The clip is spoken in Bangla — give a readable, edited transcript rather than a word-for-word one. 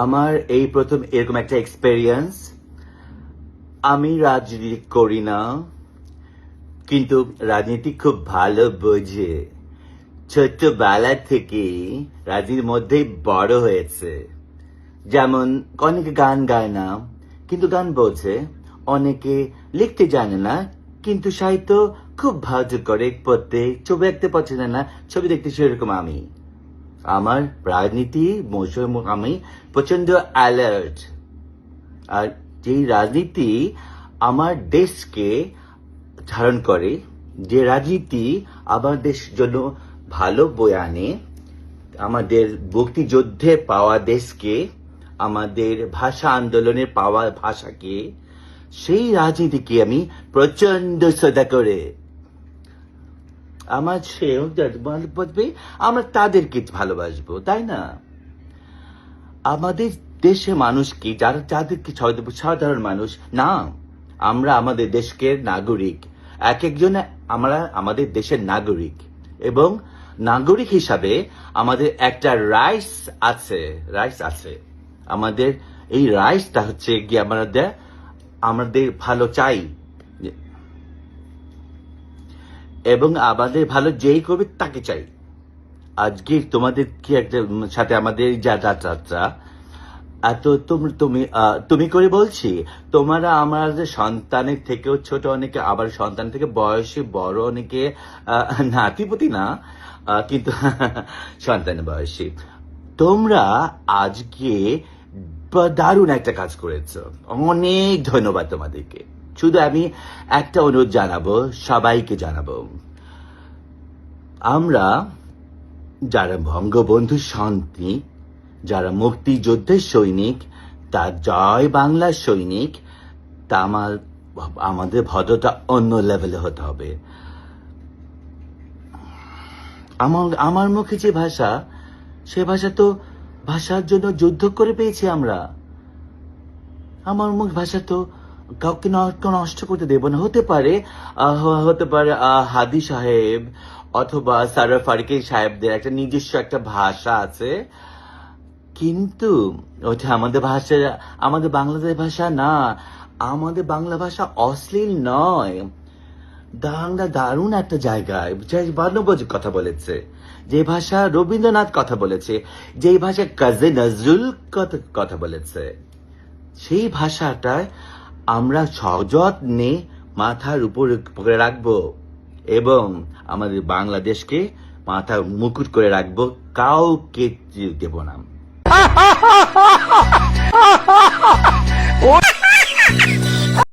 আমার এই প্রথম এরকম একটা এক্সপেরিয়েন্স। আমি রাজনীতি করি না, কিন্তু রাজনীতি খুব ভালো বোঝে। ছোট্টবেলা থেকে রাজনীতির মধ্যেই বড় হয়েছে। যেমন অনেকে গান গায় না, কিন্তু গান বোঝে। অনেকে লিখতে জানে না, কিন্তু সাহিত্য খুব ভালো করে পড়তে। ছবি আঁকতে পছন্দ না, ছবি দেখতে সেরকম আমি। আমার রাজনীতি আমি প্রচন্ড অ্যালার্ট। আর যেই রাজনীতি আমার দেশকে ধারণ করে, যে রাজনীতি আমার দেশের জন্য ভালো বয়ে আনে, আমাদের মুক্তিযুদ্ধে পাওয়া দেশকে, আমাদের ভাষা আন্দোলনে পাওয়া ভাষাকে, সেই রাজনীতিকে আমি প্রচন্ড শ্রদ্ধা করে আমার সে বলবে, আমরা তাদেরকে ভালোবাসবো, তাই না? আমাদের দেশে মানুষ কি, যাদেরকে সাধারণ মানুষ না, আমরা আমাদের দেশকে নাগরিক। এক একজনে আমরা আমাদের দেশের নাগরিক, এবং নাগরিক হিসাবে আমাদের একটা রাইটস আছে। আমাদের এই রাইটসটা হচ্ছে কি, আমাদের ভালো চাই, এবং আমাদের ভালো যেই করবে তাকে চাই। আজকে তোমাদের কি একটা সাথে আমাদের যা যাত্রা এত তুমি করে বলছি, তোমরা আমাদের সন্তানের থেকেও ছোট অনেকে, আবার সন্তান থেকে বয়সে বড় অনেকে, নাতিপতি না, কিন্তু সন্তানের বয়সী। তোমরা আজকে দারুণ একটা কাজ করেছো, অনেক ধন্যবাদ তোমাদেরকে। শুধু আমি একটা অনুরোধ জানাবো, সবাইকে জানাবো, আমরা যারা বঙ্গবন্ধু সৈনিক, যারা মুক্তিযুদ্ধের সৈনিক, তা জয় বাংলার সৈনিক, তা আমাদের ভদ্রতা অন্য লেভেলে হতে হবে। আমার মুখে যে ভাষা, সে ভাষা তো ভাষার জন্য যুদ্ধ করে পেয়েছি আমরা। আমার মুখ ভাষা তো কাউকে নষ্ট করতে দেব না। হতে পারে হাদি সাহেব অথবা সারার ফারুকী সাহেবদের একটা নিজস্ব একটা ভাষা আছে, কিন্তু ওটা আমাদের ভাষা, আমাদের বাংলাদেশের ভাষা না। আমাদের বাংলা ভাষা অশ্লীল নয়, দারুণ একটা জায়গায় বার্নবাজি কথা বলেছে, যে ভাষা রবীন্দ্রনাথ কথা বলেছে, যে ভাষা কাজী নজরুল কথা বলেছে, সেই ভাষাটায় আমরা সযত্নে মাথার উপরে রাখবো, এবং আমাদের বাংলাদেশকে মাথা মুকুট করে রাখবো, কাউকে দেব না।